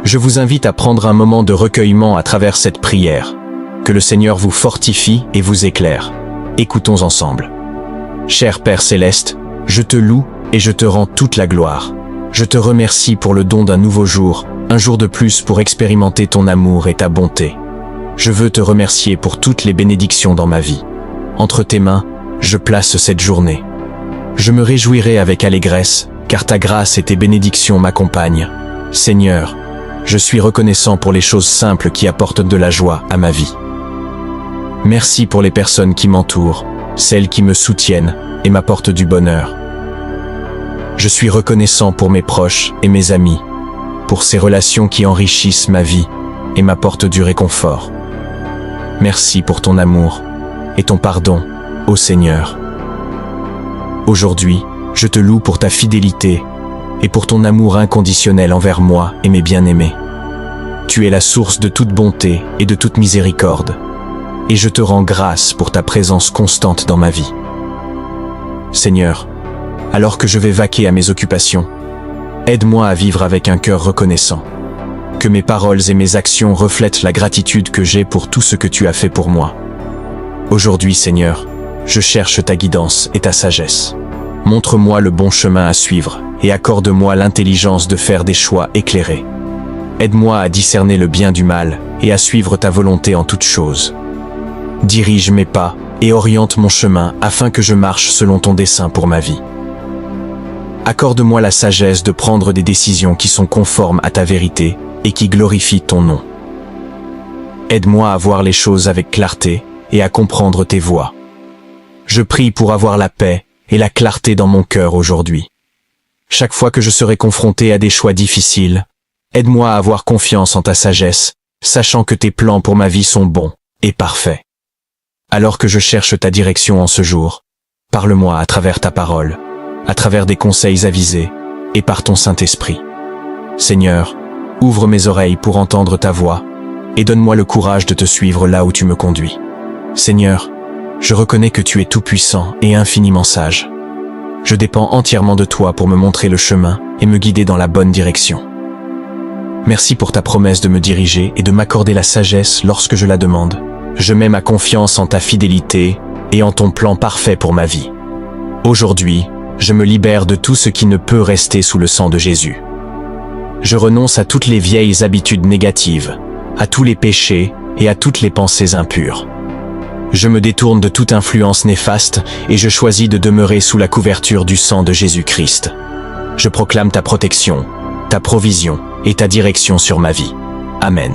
Je vous invite à prendre un moment de recueillement à travers cette prière. Que le Seigneur vous fortifie et vous éclaire. Écoutons ensemble. Cher Père Céleste, je te loue et je te rends toute la gloire. Je te remercie pour le don d'un nouveau jour, un jour de plus pour expérimenter ton amour et ta bonté. Je veux te remercier pour toutes les bénédictions dans ma vie. Entre tes mains, je place cette journée. Je me réjouirai avec allégresse, car ta grâce et tes bénédictions m'accompagnent. Seigneur, je suis reconnaissant pour les choses simples qui apportent de la joie à ma vie. Merci pour les personnes qui m'entourent, celles qui me soutiennent et m'apportent du bonheur. Je suis reconnaissant pour mes proches et mes amis, pour ces relations qui enrichissent ma vie et m'apportent du réconfort. Merci pour ton amour et ton pardon, ô Seigneur. Aujourd'hui, je te loue pour ta fidélité et pour ton amour inconditionnel envers moi et mes bien-aimés. Tu es la source de toute bonté et de toute miséricorde, et je te rends grâce pour ta présence constante dans ma vie. Seigneur, alors que je vais vaquer à mes occupations, aide-moi à vivre avec un cœur reconnaissant. Que mes paroles et mes actions reflètent la gratitude que j'ai pour tout ce que tu as fait pour moi. Aujourd'hui, Seigneur, je cherche ta guidance et ta sagesse. Montre-moi le bon chemin à suivre et accorde-moi l'intelligence de faire des choix éclairés. Aide-moi à discerner le bien du mal et à suivre ta volonté en toutes choses. Dirige mes pas et oriente mon chemin afin que je marche selon ton dessein pour ma vie. Accorde-moi la sagesse de prendre des décisions qui sont conformes à ta vérité et qui glorifient ton nom. Aide-moi à voir les choses avec clarté et à comprendre tes voies. Je prie pour avoir la paix et la clarté dans mon cœur aujourd'hui. Chaque fois que je serai confronté à des choix difficiles, aide-moi à avoir confiance en ta sagesse, sachant que tes plans pour ma vie sont bons et parfaits. Alors que je cherche ta direction en ce jour, parle-moi à travers ta parole, à travers des conseils avisés et par ton Saint-Esprit. Seigneur, ouvre mes oreilles pour entendre ta voix et donne-moi le courage de te suivre là où tu me conduis. Seigneur, je reconnais que tu es tout-puissant et infiniment sage. Je dépends entièrement de toi pour me montrer le chemin et me guider dans la bonne direction. Merci pour ta promesse de me diriger et de m'accorder la sagesse lorsque je la demande. Je mets ma confiance en ta fidélité et en ton plan parfait pour ma vie. Aujourd'hui, je me libère de tout ce qui ne peut rester sous le sang de Jésus. Je renonce à toutes les vieilles habitudes négatives, à tous les péchés et à toutes les pensées impures. Je me détourne de toute influence néfaste et je choisis de demeurer sous la couverture du sang de Jésus-Christ. Je proclame ta protection, ta provision et ta direction sur ma vie. Amen.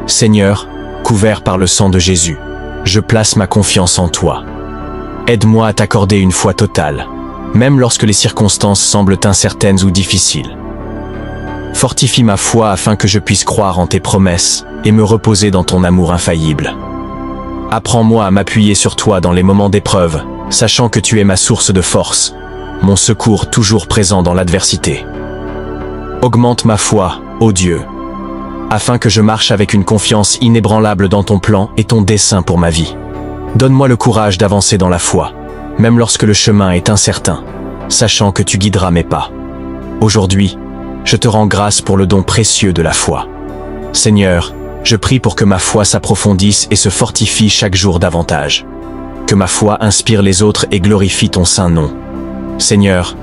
Seigneur, couvert par le sang de Jésus, je place ma confiance en toi. Aide-moi à t'accorder une foi totale, même lorsque les circonstances semblent incertaines ou difficiles. Fortifie ma foi afin que je puisse croire en tes promesses et me reposer dans ton amour infaillible. Apprends-moi à m'appuyer sur toi dans les moments d'épreuve, sachant que tu es ma source de force, mon secours toujours présent dans l'adversité. Augmente ma foi, ô Dieu, afin que je marche avec une confiance inébranlable dans ton plan et ton dessein pour ma vie. Donne-moi le courage d'avancer dans la foi, même lorsque le chemin est incertain, sachant que tu guideras mes pas. Aujourd'hui, je te rends grâce pour le don précieux de la foi. Seigneur, je prie pour que ma foi s'approfondisse et se fortifie chaque jour davantage. Que ma foi inspire les autres et glorifie ton saint nom. Seigneur,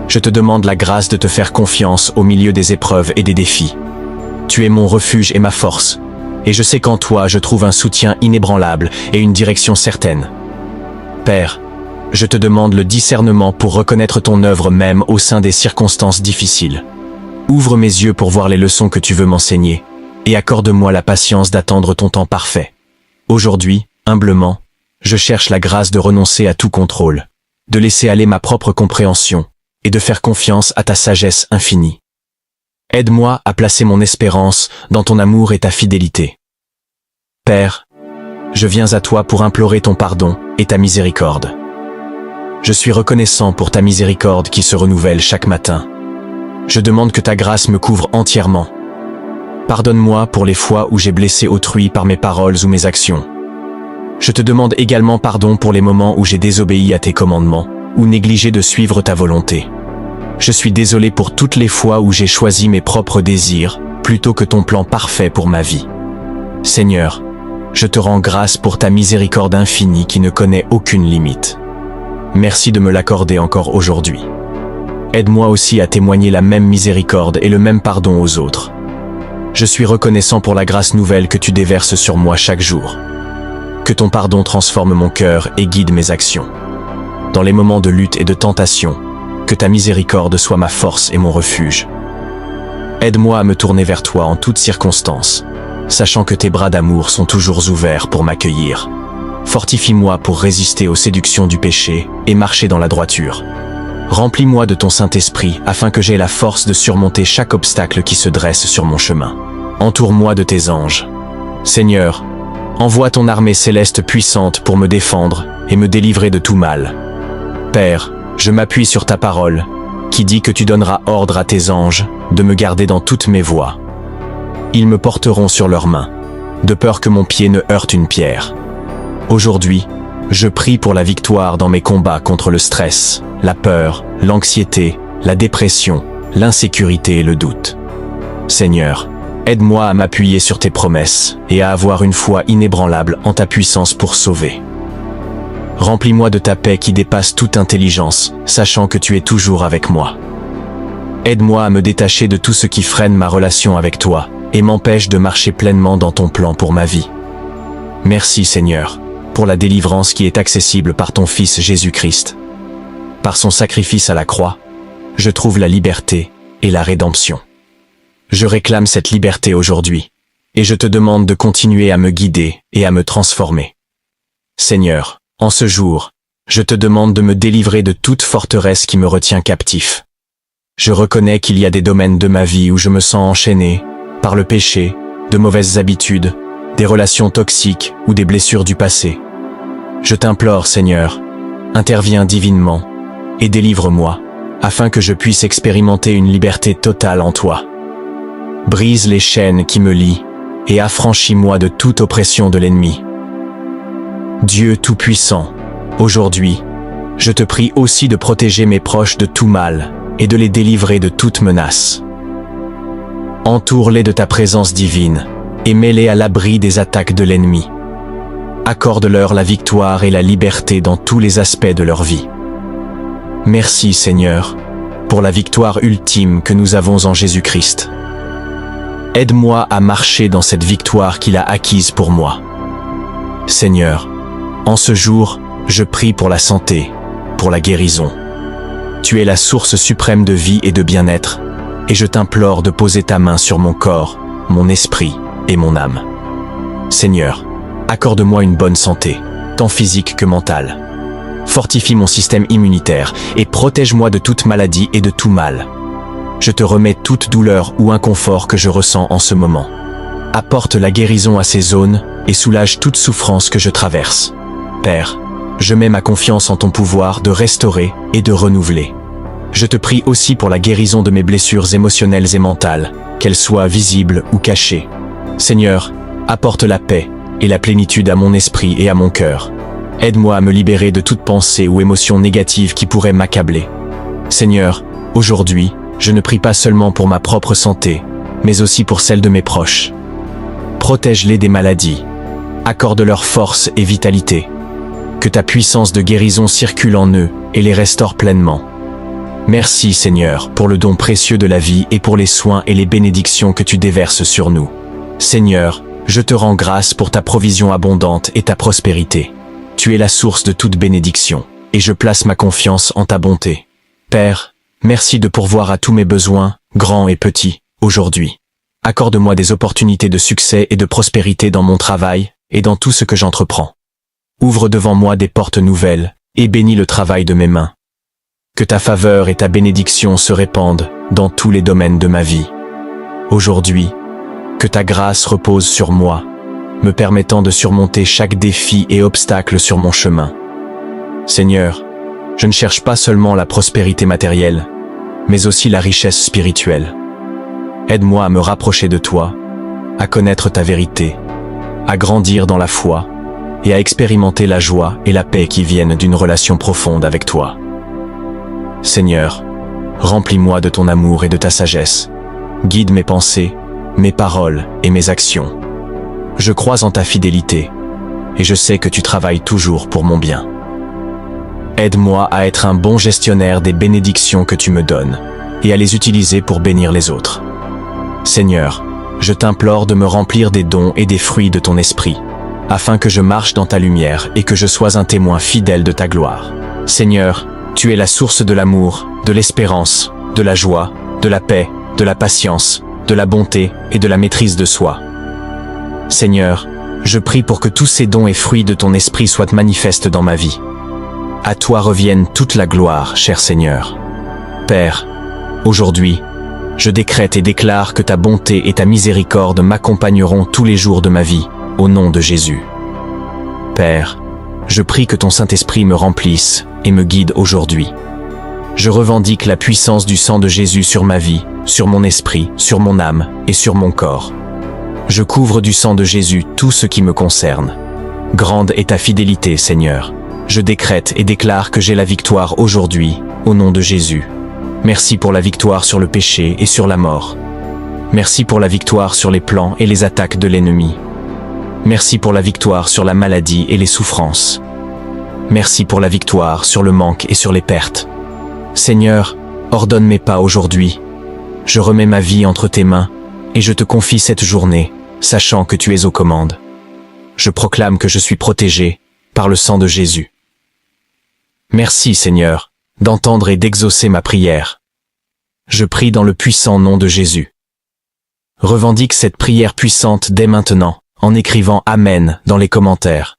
je te demande la grâce de te faire confiance au milieu des épreuves et des défis. Tu es mon refuge et ma force, et je sais qu'en toi je trouve un soutien inébranlable et une direction certaine. Père, je te demande le discernement pour reconnaître ton œuvre même au sein des circonstances difficiles. Ouvre mes yeux pour voir les leçons que tu veux m'enseigner, et accorde-moi la patience d'attendre ton temps parfait. Aujourd'hui, humblement, je cherche la grâce de renoncer à tout contrôle, de laisser aller ma propre compréhension, et de faire confiance à ta sagesse infinie. Aide-moi à placer mon espérance dans ton amour et ta fidélité. Père, je viens à toi pour implorer ton pardon et ta miséricorde. Je suis reconnaissant pour ta miséricorde qui se renouvelle chaque matin. Je demande que ta grâce me couvre entièrement. Pardonne-moi pour les fois où j'ai blessé autrui par mes paroles ou mes actions. Je te demande également pardon pour les moments où j'ai désobéi à tes commandements ou négligé de suivre ta volonté. Je suis désolé pour toutes les fois où j'ai choisi mes propres désirs plutôt que ton plan parfait pour ma vie. Seigneur, je te rends grâce pour ta miséricorde infinie qui ne connaît aucune limite. Merci de me l'accorder encore aujourd'hui. Aide-moi aussi à témoigner la même miséricorde et le même pardon aux autres. Je suis reconnaissant pour la grâce nouvelle que tu déverses sur moi chaque jour. Que ton pardon transforme mon cœur et guide mes actions. Dans les moments de lutte et de tentation, que ta miséricorde soit ma force et mon refuge. Aide-moi à me tourner vers toi en toutes circonstances, sachant que tes bras d'amour sont toujours ouverts pour m'accueillir. Fortifie-moi pour résister aux séductions du péché et marcher dans la droiture. Remplis-moi de ton Saint-Esprit afin que j'aie la force de surmonter chaque obstacle qui se dresse sur mon chemin. Entoure-moi de tes anges. Seigneur, envoie ton armée céleste puissante pour me défendre et me délivrer de tout mal. Père, je m'appuie sur ta parole, qui dit que tu donneras ordre à tes anges de me garder dans toutes mes voies. Ils me porteront sur leurs mains, de peur que mon pied ne heurte une pierre. Aujourd'hui, je prie pour la victoire dans mes combats contre le stress, la peur, l'anxiété, la dépression, l'insécurité et le doute. Seigneur, aide-moi à m'appuyer sur tes promesses et à avoir une foi inébranlable en ta puissance pour sauver. Remplis-moi de ta paix qui dépasse toute intelligence, sachant que tu es toujours avec moi. Aide-moi à me détacher de tout ce qui freine ma relation avec toi et m'empêche de marcher pleinement dans ton plan pour ma vie. Merci Seigneur, pour la délivrance qui est accessible par ton Fils Jésus-Christ. Par son sacrifice à la croix, je trouve la liberté et la rédemption. Je réclame cette liberté aujourd'hui, et je te demande de continuer à me guider et à me transformer. Seigneur, en ce jour, je te demande de me délivrer de toute forteresse qui me retient captif. Je reconnais qu'il y a des domaines de ma vie où je me sens enchaîné par le péché, de mauvaises habitudes, des relations toxiques ou des blessures du passé. Je t'implore, Seigneur, interviens divinement et délivre-moi, afin que je puisse expérimenter une liberté totale en toi. Brise les chaînes qui me lient et affranchis-moi de toute oppression de l'ennemi. Dieu Tout-Puissant, aujourd'hui, je te prie aussi de protéger mes proches de tout mal et de les délivrer de toute menace. Entoure-les de ta présence divine et mets-les à l'abri des attaques de l'ennemi. Accorde-leur la victoire et la liberté dans tous les aspects de leur vie. Merci Seigneur, pour la victoire ultime que nous avons en Jésus-Christ. Aide-moi à marcher dans cette victoire qu'il a acquise pour moi. Seigneur, en ce jour, je prie pour la santé, pour la guérison. Tu es la source suprême de vie et de bien-être, et je t'implore de poser ta main sur mon corps, mon esprit et mon âme. Seigneur, accorde-moi une bonne santé, tant physique que mentale. Fortifie mon système immunitaire et protège-moi de toute maladie et de tout mal. Je te remets toute douleur ou inconfort que je ressens en ce moment. Apporte la guérison à ces zones et soulage toute souffrance que je traverse. Père, je mets ma confiance en ton pouvoir de restaurer et de renouveler. Je te prie aussi pour la guérison de mes blessures émotionnelles et mentales, qu'elles soient visibles ou cachées. Seigneur, apporte la paix et la plénitude à mon esprit et à mon cœur. Aide-moi à me libérer de toute pensée ou émotion négative qui pourrait m'accabler. Seigneur, aujourd'hui, je ne prie pas seulement pour ma propre santé, mais aussi pour celle de mes proches. Protège-les des maladies. Accorde-leur force et vitalité. Que ta puissance de guérison circule en eux et les restaure pleinement. Merci Seigneur pour le don précieux de la vie et pour les soins et les bénédictions que tu déverses sur nous. Seigneur, je te rends grâce pour ta provision abondante et ta prospérité. Tu es la source de toute bénédiction, et je place ma confiance en ta bonté. Père, merci de pourvoir à tous mes besoins, grands et petits, aujourd'hui. Accorde-moi des opportunités de succès et de prospérité dans mon travail et dans tout ce que j'entreprends. Ouvre devant moi des portes nouvelles et bénis le travail de mes mains. Que ta faveur et ta bénédiction se répandent dans tous les domaines de ma vie. Aujourd'hui, que ta grâce repose sur moi, me permettant de surmonter chaque défi et obstacle sur mon chemin. Seigneur, je ne cherche pas seulement la prospérité matérielle, mais aussi la richesse spirituelle. Aide-moi à me rapprocher de toi, à connaître ta vérité, à grandir dans la foi et à expérimenter la joie et la paix qui viennent d'une relation profonde avec toi. Seigneur, remplis-moi de ton amour et de ta sagesse. Guide mes pensées, mes paroles et mes actions. Je crois en ta fidélité, et je sais que tu travailles toujours pour mon bien. Aide-moi à être un bon gestionnaire des bénédictions que tu me donnes, et à les utiliser pour bénir les autres. Seigneur, je t'implore de me remplir des dons et des fruits de ton esprit, afin que je marche dans ta lumière et que je sois un témoin fidèle de ta gloire. Seigneur, tu es la source de l'amour, de l'espérance, de la joie, de la paix, de la patience, de la bonté et de la maîtrise de soi. Seigneur, je prie pour que tous ces dons et fruits de ton esprit soient manifestes dans ma vie. À toi revienne toute la gloire, cher Seigneur. Père, aujourd'hui, je décrète et déclare que ta bonté et ta miséricorde m'accompagneront tous les jours de ma vie, au nom de Jésus. Père, je prie que ton Saint-Esprit me remplisse et me guide aujourd'hui. Je revendique la puissance du sang de Jésus sur ma vie, sur mon esprit, sur mon âme et sur mon corps. Je couvre du sang de Jésus tout ce qui me concerne. Grande est ta fidélité, Seigneur. Je décrète et déclare que j'ai la victoire aujourd'hui, au nom de Jésus. Merci pour la victoire sur le péché et sur la mort. Merci pour la victoire sur les plans et les attaques de l'ennemi. Merci pour la victoire sur la maladie et les souffrances. Merci pour la victoire sur le manque et sur les pertes. Seigneur, ordonne mes pas aujourd'hui. Je remets ma vie entre tes mains et je te confie cette journée, sachant que tu es aux commandes. Je proclame que je suis protégé par le sang de Jésus. Merci, Seigneur, d'entendre et d'exaucer ma prière. Je prie dans le puissant nom de Jésus. Revendique cette prière puissante dès maintenant, en écrivant Amen dans les commentaires.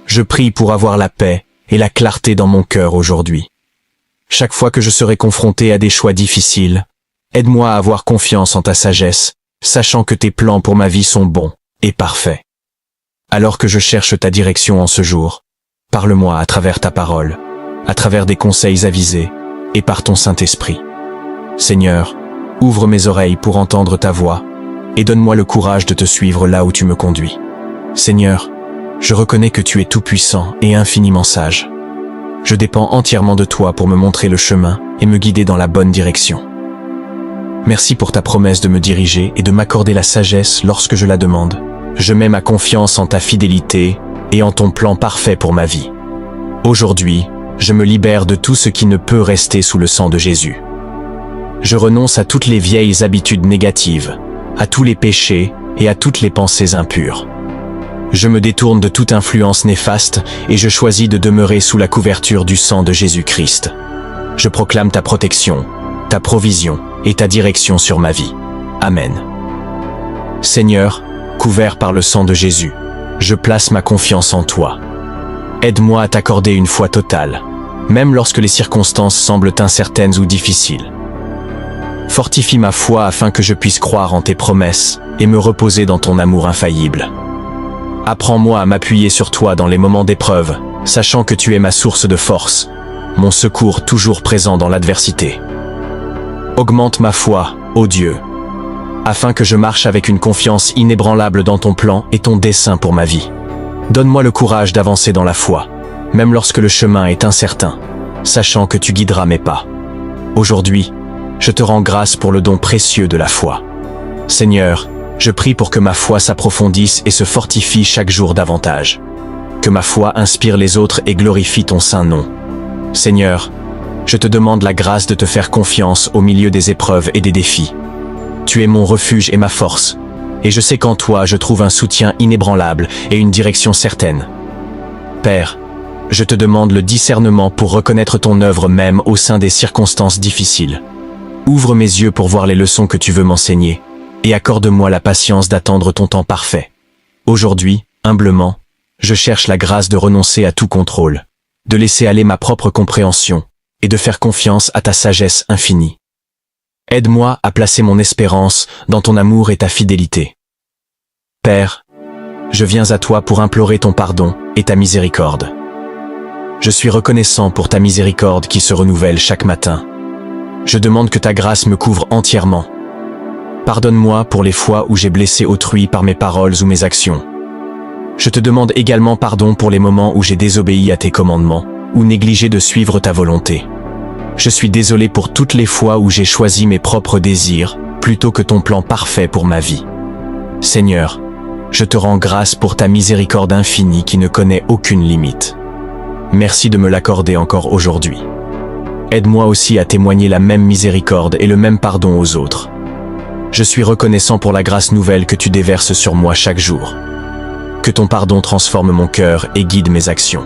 Je prie pour avoir la paix et la clarté dans mon cœur aujourd'hui. Chaque fois que je serai confronté à des choix difficiles, aide-moi à avoir confiance en ta sagesse, sachant que tes plans pour ma vie sont bons et parfaits. Alors que je cherche ta direction en ce jour, parle-moi à travers ta parole, à travers des conseils avisés et par ton Saint-Esprit. Seigneur, ouvre mes oreilles pour entendre ta voix et donne-moi le courage de te suivre là où tu me conduis. Seigneur, je reconnais que tu es tout-puissant et infiniment sage. Je dépends entièrement de toi pour me montrer le chemin et me guider dans la bonne direction. Merci pour ta promesse de me diriger et de m'accorder la sagesse lorsque je la demande. Je mets ma confiance en ta fidélité et en ton plan parfait pour ma vie. Aujourd'hui, je me libère de tout ce qui ne peut rester sous le sang de Jésus. Je renonce à toutes les vieilles habitudes négatives, à tous les péchés et à toutes les pensées impures. Je me détourne de toute influence néfaste et je choisis de demeurer sous la couverture du sang de Jésus-Christ. Je proclame ta protection, ta provision et ta direction sur ma vie. Amen. Seigneur, couvert par le sang de Jésus, je place ma confiance en toi. Aide-moi à t'accorder une foi totale, même lorsque les circonstances semblent incertaines ou difficiles. Fortifie ma foi afin que je puisse croire en tes promesses et me reposer dans ton amour infaillible. Apprends-moi à m'appuyer sur toi dans les moments d'épreuve, sachant que tu es ma source de force, mon secours toujours présent dans l'adversité. Augmente ma foi, ô Dieu, afin que je marche avec une confiance inébranlable dans ton plan et ton dessein pour ma vie. Donne-moi le courage d'avancer dans la foi, même lorsque le chemin est incertain, sachant que tu guideras mes pas. Aujourd'hui, je te rends grâce pour le don précieux de la foi. Seigneur, je prie pour que ma foi s'approfondisse et se fortifie chaque jour davantage. Que ma foi inspire les autres et glorifie ton saint nom. Seigneur, je te demande la grâce de te faire confiance au milieu des épreuves et des défis. Tu es mon refuge et ma force, et je sais qu'en toi je trouve un soutien inébranlable et une direction certaine. Père, je te demande le discernement pour reconnaître ton œuvre même au sein des circonstances difficiles. Ouvre mes yeux pour voir les leçons que tu veux m'enseigner, et accorde-moi la patience d'attendre ton temps parfait. Aujourd'hui, humblement, je cherche la grâce de renoncer à tout contrôle, de laisser aller ma propre compréhension, et de faire confiance à ta sagesse infinie. Aide-moi à placer mon espérance dans ton amour et ta fidélité. Père, je viens à toi pour implorer ton pardon et ta miséricorde. Je suis reconnaissant pour ta miséricorde qui se renouvelle chaque matin. Je demande que ta grâce me couvre entièrement. Pardonne-moi pour les fois où j'ai blessé autrui par mes paroles ou mes actions. Je te demande également pardon pour les moments où j'ai désobéi à tes commandements ou négligé de suivre ta volonté. Je suis désolé pour toutes les fois où j'ai choisi mes propres désirs plutôt que ton plan parfait pour ma vie. Seigneur, je te rends grâce pour ta miséricorde infinie qui ne connaît aucune limite. Merci de me l'accorder encore aujourd'hui. Aide-moi aussi à témoigner la même miséricorde et le même pardon aux autres. Je suis reconnaissant pour la grâce nouvelle que tu déverses sur moi chaque jour. Que ton pardon transforme mon cœur et guide mes actions.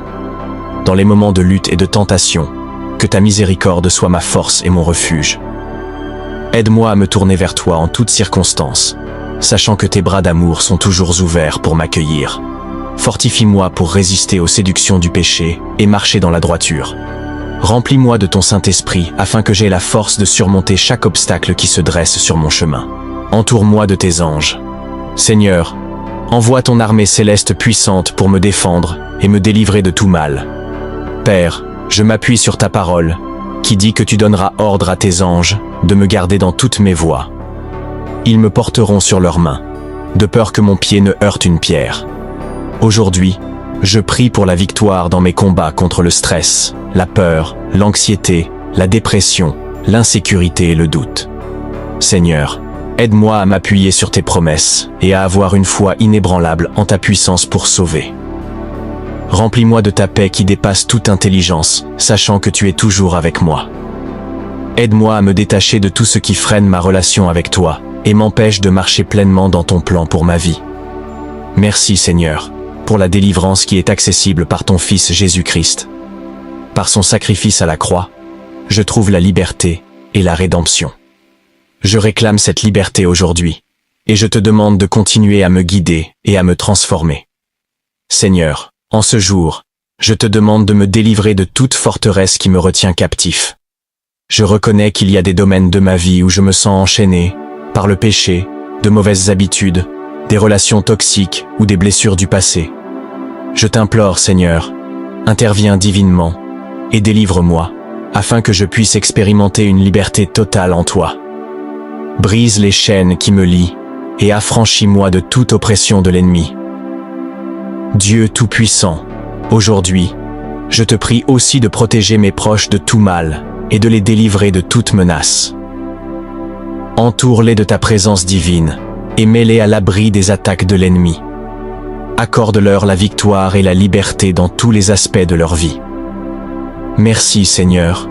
Dans les moments de lutte et de tentation, que ta miséricorde soit ma force et mon refuge. Aide-moi à me tourner vers toi en toutes circonstances, sachant que tes bras d'amour sont toujours ouverts pour m'accueillir. Fortifie-moi pour résister aux séductions du péché et marcher dans la droiture. Remplis-moi de ton Saint-Esprit afin que j'aie la force de surmonter chaque obstacle qui se dresse sur mon chemin. Entoure-moi de tes anges. Seigneur, envoie ton armée céleste puissante pour me défendre et me délivrer de tout mal. Père, je m'appuie sur ta parole, qui dit que tu donneras ordre à tes anges de me garder dans toutes mes voies. Ils me porteront sur leurs mains, de peur que mon pied ne heurte une pierre. Aujourd'hui, je prie pour la victoire dans mes combats contre le stress, la peur, l'anxiété, la dépression, l'insécurité et le doute. Seigneur, aide-moi à m'appuyer sur tes promesses et à avoir une foi inébranlable en ta puissance pour sauver. Remplis-moi de ta paix qui dépasse toute intelligence, sachant que tu es toujours avec moi. Aide-moi à me détacher de tout ce qui freine ma relation avec toi et m'empêche de marcher pleinement dans ton plan pour ma vie. Merci Seigneur, pour la délivrance qui est accessible par ton Fils Jésus-Christ. Par son sacrifice à la croix, je trouve la liberté et la rédemption. Je réclame cette liberté aujourd'hui, et je te demande de continuer à me guider et à me transformer. Seigneur, en ce jour, je te demande de me délivrer de toute forteresse qui me retient captif. Je reconnais qu'il y a des domaines de ma vie où je me sens enchaîné par le péché, de mauvaises habitudes, des relations toxiques ou des blessures du passé. Je t'implore, Seigneur, interviens divinement et délivre-moi, afin que je puisse expérimenter une liberté totale en toi. Brise les chaînes qui me lient et affranchis-moi de toute oppression de l'ennemi. Dieu Tout-Puissant, aujourd'hui, je te prie aussi de protéger mes proches de tout mal et de les délivrer de toute menace. Entoure-les de ta présence divine et mets-les à l'abri des attaques de l'ennemi. Accorde-leur la victoire et la liberté dans tous les aspects de leur vie. Merci Seigneur,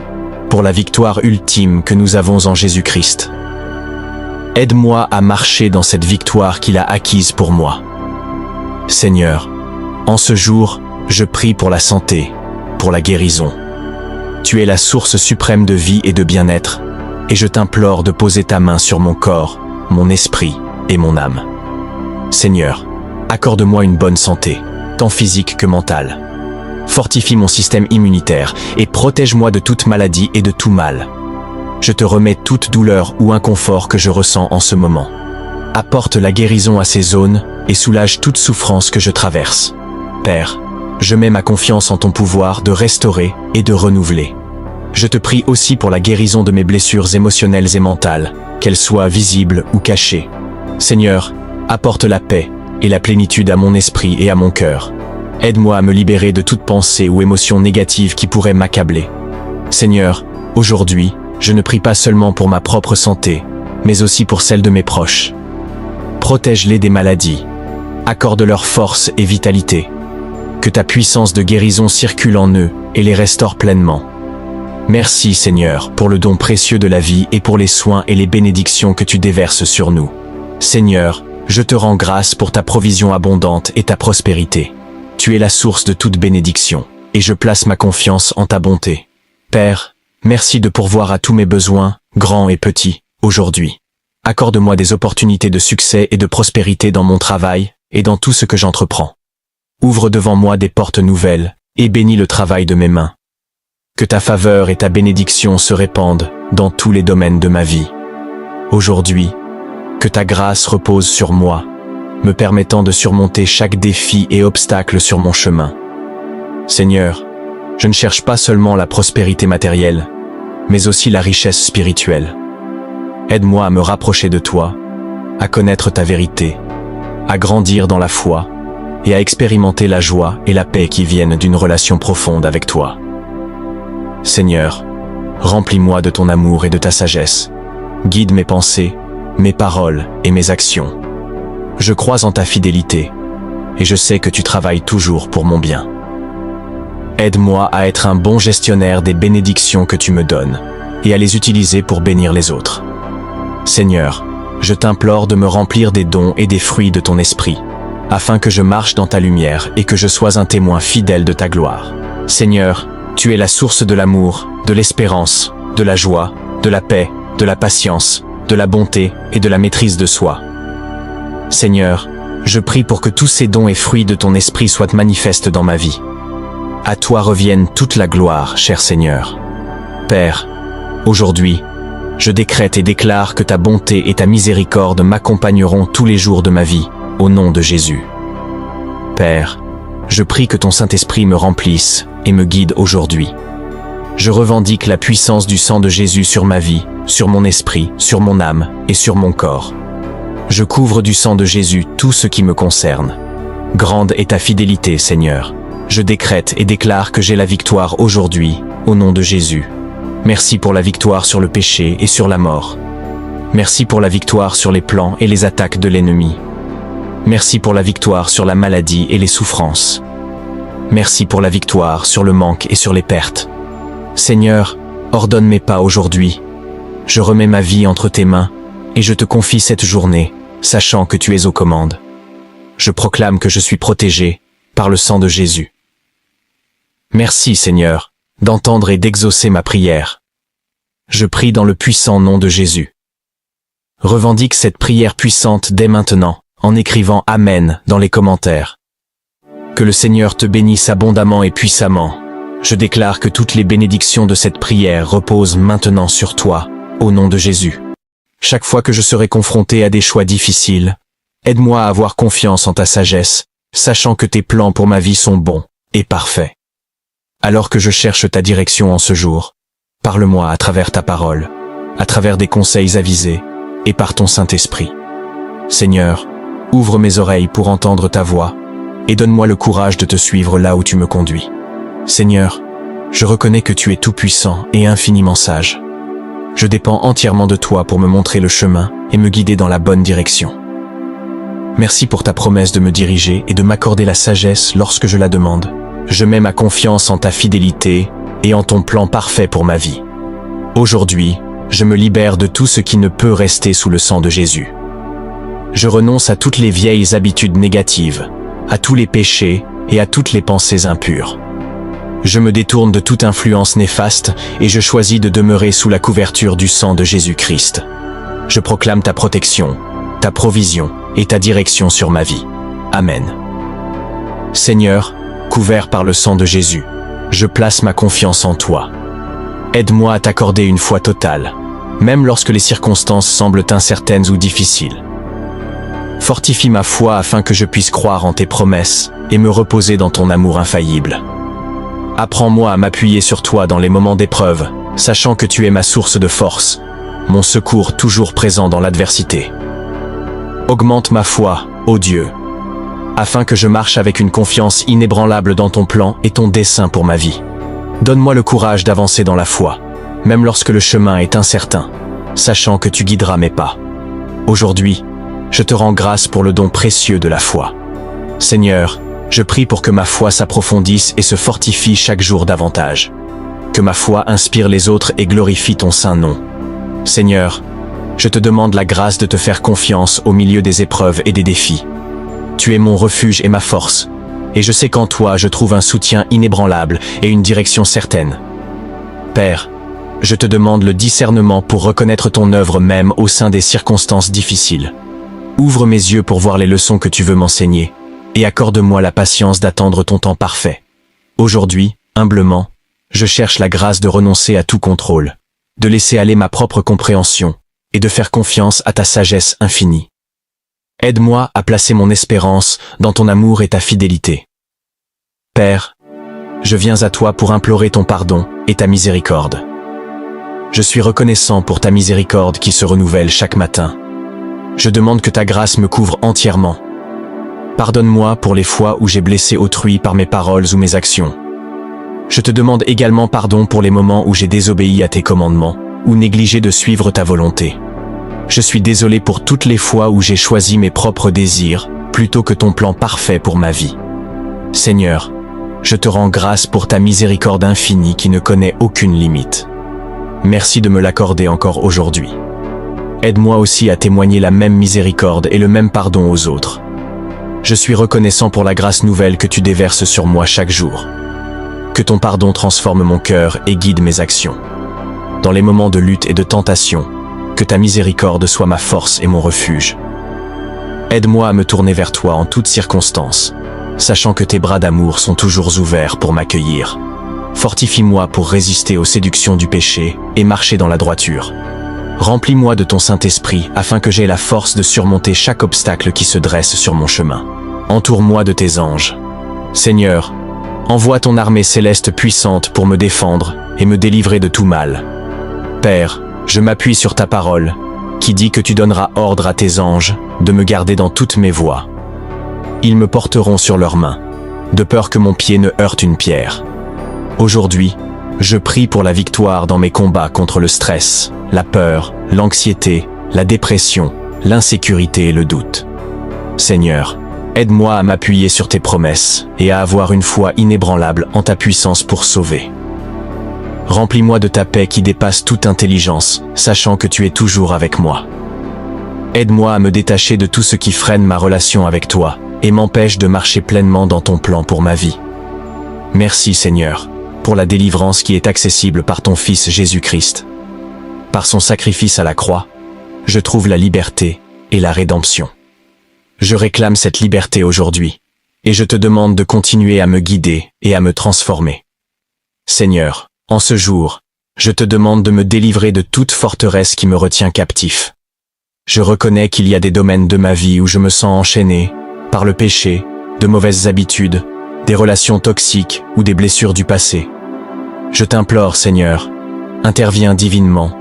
pour la victoire ultime que nous avons en Jésus-Christ. Aide-moi à marcher dans cette victoire qu'il a acquise pour moi. Seigneur, en ce jour, je prie pour la santé, pour la guérison. Tu es la source suprême de vie et de bien-être, et je t'implore de poser ta main sur mon corps, mon esprit et mon âme. Seigneur, accorde-moi une bonne santé, tant physique que mentale. Fortifie mon système immunitaire et protège-moi de toute maladie et de tout mal. Je te remets toute douleur ou inconfort que je ressens en ce moment. Apporte la guérison à ces zones et soulage toute souffrance que je traverse. Père, je mets ma confiance en ton pouvoir de restaurer et de renouveler. Je te prie aussi pour la guérison de mes blessures émotionnelles et mentales, qu'elles soient visibles ou cachées. Seigneur, apporte la paix et la plénitude à mon esprit et à mon cœur. Aide-moi à me libérer de toute pensée ou émotion négative qui pourrait m'accabler. Seigneur, aujourd'hui, je ne prie pas seulement pour ma propre santé, mais aussi pour celle de mes proches. Protège-les des maladies. Accorde-leur force et vitalité. Que ta puissance de guérison circule en eux et les restaure pleinement. Merci Seigneur pour le don précieux de la vie et pour les soins et les bénédictions que tu déverses sur nous. Seigneur, je te rends grâce pour ta provision abondante et ta prospérité. Tu es la source de toute bénédiction, et je place ma confiance en ta bonté. Père, merci de pourvoir à tous mes besoins, grands et petits, aujourd'hui. Accorde-moi des opportunités de succès et de prospérité dans mon travail et dans tout ce que j'entreprends. Ouvre devant moi des portes nouvelles et bénis le travail de mes mains. Que ta faveur et ta bénédiction se répandent dans tous les domaines de ma vie. Aujourd'hui, que ta grâce repose sur moi, me permettant de surmonter chaque défi et obstacle sur mon chemin. Seigneur, je ne cherche pas seulement la prospérité matérielle, mais aussi la richesse spirituelle. Aide-moi à me rapprocher de toi, à connaître ta vérité, à grandir dans la foi et à expérimenter la joie et la paix qui viennent d'une relation profonde avec toi. Seigneur, remplis-moi de ton amour et de ta sagesse. Guide mes pensées mes paroles et mes actions. Je crois en ta fidélité, et je sais que tu travailles toujours pour mon bien. Aide-moi à être un bon gestionnaire des bénédictions que tu me donnes, et à les utiliser pour bénir les autres. Seigneur, je t'implore de me remplir des dons et des fruits de ton esprit, afin que je marche dans ta lumière et que je sois un témoin fidèle de ta gloire. Seigneur, tu es la source de l'amour, de l'espérance, de la joie, de la paix, de la patience, de la bonté et de la maîtrise de soi. Seigneur, je prie pour que tous ces dons et fruits de ton esprit soient manifestes dans ma vie. À toi revienne toute la gloire, cher Seigneur. Père, aujourd'hui, je décrète et déclare que ta bonté et ta miséricorde m'accompagneront tous les jours de ma vie, au nom de Jésus. Père, je prie que ton Saint-Esprit me remplisse et me guide aujourd'hui. Je revendique la puissance du sang de Jésus sur ma vie, sur mon esprit, sur mon âme et sur mon corps. Je couvre du sang de Jésus tout ce qui me concerne. Grande est ta fidélité, Seigneur. Je décrète et déclare que j'ai la victoire aujourd'hui, au nom de Jésus. Merci pour la victoire sur le péché et sur la mort. Merci pour la victoire sur les plans et les attaques de l'ennemi. Merci pour la victoire sur la maladie et les souffrances. Merci pour la victoire sur le manque et sur les pertes. Seigneur, ordonne mes pas aujourd'hui. Je remets ma vie entre tes mains et je te confie cette journée, sachant que tu es aux commandes. Je proclame que je suis protégé par le sang de Jésus. Merci, Seigneur, d'entendre et d'exaucer ma prière. Je prie dans le puissant nom de Jésus. Revendique cette prière puissante dès maintenant, en écrivant Amen dans les commentaires. Que le Seigneur te bénisse abondamment et puissamment. Je déclare que toutes les bénédictions de cette prière reposent maintenant sur toi, au nom de Jésus. Chaque fois que je serai confronté à des choix difficiles, aide-moi à avoir confiance en ta sagesse, sachant que tes plans pour ma vie sont bons et parfaits. Alors que je cherche ta direction en ce jour, parle-moi à travers ta parole, à travers des conseils avisés et par ton Saint-Esprit. Seigneur, ouvre mes oreilles pour entendre ta voix et donne-moi le courage de te suivre là où tu me conduis. Seigneur, je reconnais que tu es tout-puissant et infiniment sage. Je dépends entièrement de toi pour me montrer le chemin et me guider dans la bonne direction. Merci pour ta promesse de me diriger et de m'accorder la sagesse lorsque je la demande. Je mets ma confiance en ta fidélité et en ton plan parfait pour ma vie. Aujourd'hui, je me libère de tout ce qui ne peut rester sous le sang de Jésus. Je renonce à toutes les vieilles habitudes négatives, à tous les péchés et à toutes les pensées impures. Je me détourne de toute influence néfaste et je choisis de demeurer sous la couverture du sang de Jésus-Christ. Je proclame ta protection, ta provision et ta direction sur ma vie. Amen. Seigneur, couvert par le sang de Jésus, je place ma confiance en toi. Aide-moi à t'accorder une foi totale, même lorsque les circonstances semblent incertaines ou difficiles. Fortifie ma foi afin que je puisse croire en tes promesses et me reposer dans ton amour infaillible. Apprends-moi à m'appuyer sur toi dans les moments d'épreuve, sachant que tu es ma source de force, mon secours toujours présent dans l'adversité. Augmente ma foi, ô Dieu, afin que je marche avec une confiance inébranlable dans ton plan et ton dessein pour ma vie. Donne-moi le courage d'avancer dans la foi, même lorsque le chemin est incertain, sachant que tu guideras mes pas. Aujourd'hui, je te rends grâce pour le don précieux de la foi. Seigneur, je prie pour que ma foi s'approfondisse et se fortifie chaque jour davantage. Que ma foi inspire les autres et glorifie ton saint nom. Seigneur, je te demande la grâce de te faire confiance au milieu des épreuves et des défis. Tu es mon refuge et ma force, et je sais qu'en toi je trouve un soutien inébranlable et une direction certaine. Père, je te demande le discernement pour reconnaître ton œuvre même au sein des circonstances difficiles. Ouvre mes yeux pour voir les leçons que tu veux m'enseigner, et accorde-moi la patience d'attendre ton temps parfait. Aujourd'hui, humblement, je cherche la grâce de renoncer à tout contrôle, de laisser aller ma propre compréhension, et de faire confiance à ta sagesse infinie. Aide-moi à placer mon espérance dans ton amour et ta fidélité. Père, je viens à toi pour implorer ton pardon et ta miséricorde. Je suis reconnaissant pour ta miséricorde qui se renouvelle chaque matin. Je demande que ta grâce me couvre entièrement. Pardonne-moi pour les fois où j'ai blessé autrui par mes paroles ou mes actions. Je te demande également pardon pour les moments où j'ai désobéi à tes commandements ou négligé de suivre ta volonté. Je suis désolé pour toutes les fois où j'ai choisi mes propres désirs, plutôt que ton plan parfait pour ma vie. Seigneur, je te rends grâce pour ta miséricorde infinie qui ne connaît aucune limite. Merci de me l'accorder encore aujourd'hui. Aide-moi aussi à témoigner la même miséricorde et le même pardon aux autres. Je suis reconnaissant pour la grâce nouvelle que tu déverses sur moi chaque jour. Que ton pardon transforme mon cœur et guide mes actions. Dans les moments de lutte et de tentation, que ta miséricorde soit ma force et mon refuge. Aide-moi à me tourner vers toi en toutes circonstances, sachant que tes bras d'amour sont toujours ouverts pour m'accueillir. Fortifie-moi pour résister aux séductions du péché et marcher dans la droiture. Remplis-moi de ton Saint-Esprit afin que j'aie la force de surmonter chaque obstacle qui se dresse sur mon chemin. Entoure-moi de tes anges. Seigneur, envoie ton armée céleste puissante pour me défendre et me délivrer de tout mal. Père, je m'appuie sur ta parole, qui dit que tu donneras ordre à tes anges de me garder dans toutes mes voies. Ils me porteront sur leurs mains, de peur que mon pied ne heurte une pierre. Aujourd'hui, je prie pour la victoire dans mes combats contre le stress, la peur, l'anxiété, la dépression, l'insécurité et le doute. Seigneur, aide-moi à m'appuyer sur tes promesses et à avoir une foi inébranlable en ta puissance pour sauver. Remplis-moi de ta paix qui dépasse toute intelligence, sachant que tu es toujours avec moi. Aide-moi à me détacher de tout ce qui freine ma relation avec toi et m'empêche de marcher pleinement dans ton plan pour ma vie. Merci Seigneur, pour la délivrance qui est accessible par ton Fils Jésus-Christ. Par son sacrifice à la croix, je trouve la liberté et la rédemption. Je réclame cette liberté aujourd'hui, et je te demande de continuer à me guider et à me transformer. Seigneur, en ce jour, je te demande de me délivrer de toute forteresse qui me retient captif. Je reconnais qu'il y a des domaines de ma vie où je me sens enchaîné par le péché, de mauvaises habitudes, des relations toxiques ou des blessures du passé. Je t'implore, Seigneur, interviens divinement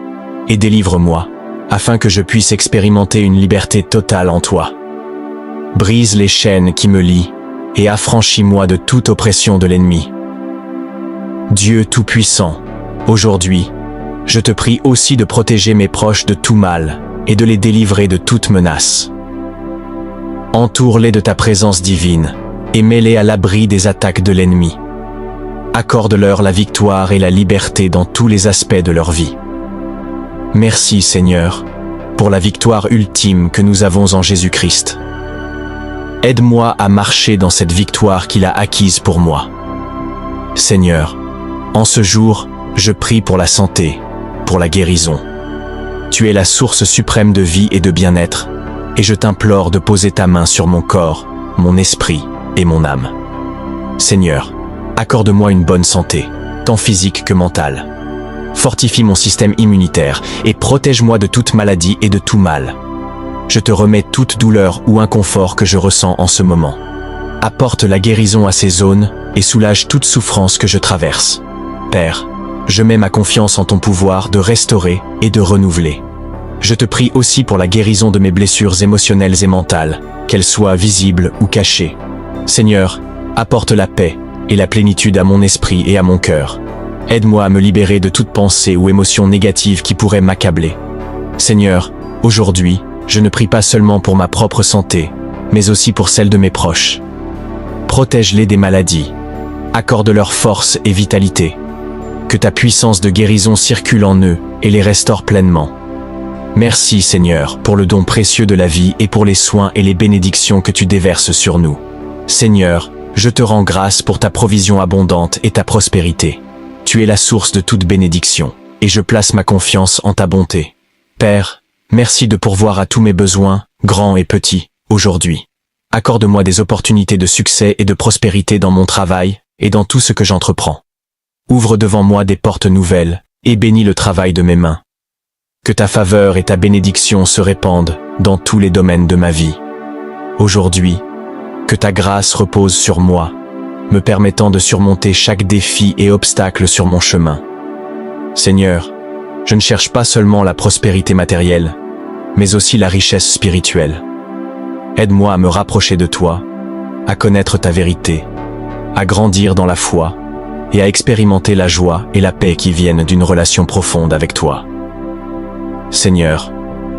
et délivre-moi, afin que je puisse expérimenter une liberté totale en toi. Brise les chaînes qui me lient et affranchis-moi de toute oppression de l'ennemi. Dieu Tout-Puissant, aujourd'hui, je te prie aussi de protéger mes proches de tout mal et de les délivrer de toute menace. Entoure-les de ta présence divine et mets-les à l'abri des attaques de l'ennemi. Accorde-leur la victoire et la liberté dans tous les aspects de leur vie. Merci Seigneur, pour la victoire ultime que nous avons en Jésus-Christ. Aide-moi à marcher dans cette victoire qu'il a acquise pour moi. Seigneur, en ce jour, je prie pour la santé, pour la guérison. Tu es la source suprême de vie et de bien-être, et je t'implore de poser ta main sur mon corps, mon esprit et mon âme. Seigneur, accorde-moi une bonne santé, tant physique que mentale. Fortifie mon système immunitaire et protège-moi de toute maladie et de tout mal. Je te remets toute douleur ou inconfort que je ressens en ce moment. Apporte la guérison à ces zones et soulage toute souffrance que je traverse. Père, je mets ma confiance en ton pouvoir de restaurer et de renouveler. Je te prie aussi pour la guérison de mes blessures émotionnelles et mentales, qu'elles soient visibles ou cachées. Seigneur, apporte la paix et la plénitude à mon esprit et à mon cœur. Aide-moi à me libérer de toute pensée ou émotion négative qui pourrait m'accabler. Seigneur, aujourd'hui, je ne prie pas seulement pour ma propre santé, mais aussi pour celle de mes proches. Protège-les des maladies. Accorde-leur force et vitalité. Que ta puissance de guérison circule en eux et les restaure pleinement. Merci Seigneur pour le don précieux de la vie et pour les soins et les bénédictions que tu déverses sur nous. Seigneur, je te rends grâce pour ta provision abondante et ta prospérité. Tu es la source de toute bénédiction, et je place ma confiance en ta bonté. Père, merci de pourvoir à tous mes besoins, grands et petits, aujourd'hui. Accorde-moi des opportunités de succès et de prospérité dans mon travail et dans tout ce que j'entreprends. Ouvre devant moi des portes nouvelles et bénis le travail de mes mains. Que ta faveur et ta bénédiction se répandent dans tous les domaines de ma vie. Aujourd'hui, que ta grâce repose sur moi, me permettant de surmonter chaque défi et obstacle sur mon chemin. Seigneur, je ne cherche pas seulement la prospérité matérielle, mais aussi la richesse spirituelle. Aide-moi à me rapprocher de toi, à connaître ta vérité, à grandir dans la foi et à expérimenter la joie et la paix qui viennent d'une relation profonde avec toi. Seigneur,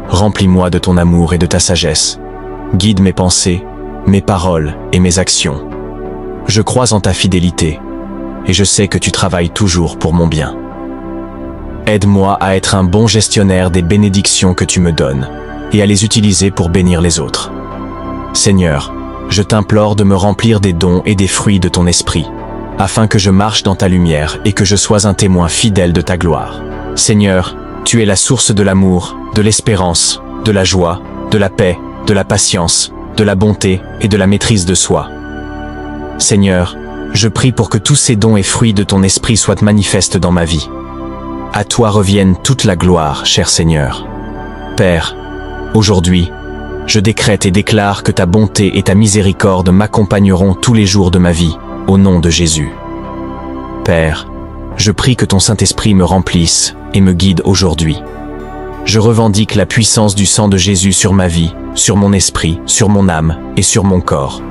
Remplis-moi de ton amour et de ta sagesse. Guide mes pensées, mes paroles et mes actions. Je crois en ta fidélité, et je sais que tu travailles toujours pour mon bien. Aide-moi à être un bon gestionnaire des bénédictions que tu me donnes, et à les utiliser pour bénir les autres. Seigneur, je t'implore de me remplir des dons et des fruits de ton esprit, afin que je marche dans ta lumière et que je sois un témoin fidèle de ta gloire. Seigneur, tu es la source de l'amour, de l'espérance, de la joie, de la paix, de la patience, de la bonté et de la maîtrise de soi. Seigneur, je prie pour que tous ces dons et fruits de ton esprit soient manifestes dans ma vie. À toi revienne toute la gloire, cher Seigneur. Père, aujourd'hui, je décrète et déclare que ta bonté et ta miséricorde m'accompagneront tous les jours de ma vie, au nom de Jésus. Père, je prie que ton Saint-Esprit me remplisse et me guide aujourd'hui. Je revendique la puissance du sang de Jésus sur ma vie, sur mon esprit, sur mon âme et sur mon corps.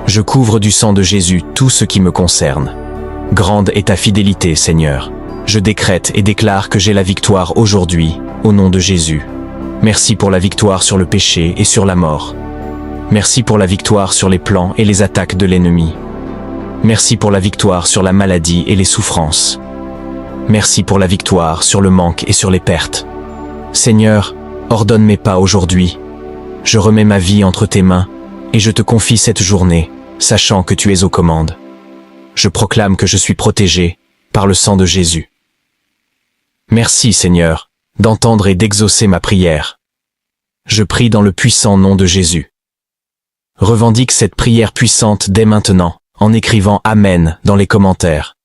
Je couvre du sang de Jésus tout ce qui me concerne. Grande est ta fidélité, Seigneur. Je décrète et déclare que j'ai la victoire aujourd'hui, au nom de Jésus. Merci pour la victoire sur le péché et sur la mort. Merci pour la victoire sur les plans et les attaques de l'ennemi. Merci pour la victoire sur la maladie et les souffrances. Merci pour la victoire sur le manque et sur les pertes. Seigneur, ordonne mes pas aujourd'hui. Je remets ma vie entre tes mains et je te confie cette journée, sachant que tu es aux commandes. Je proclame que je suis protégé par le sang de Jésus. Merci, Seigneur, d'entendre et d'exaucer ma prière. Je prie dans le puissant nom de Jésus. Revendique cette prière puissante dès maintenant, en écrivant « Amen » dans les commentaires.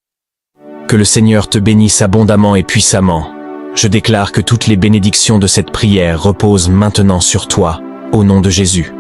Que le Seigneur te bénisse abondamment et puissamment. Je déclare que toutes les bénédictions de cette prière reposent maintenant sur toi, au nom de Jésus.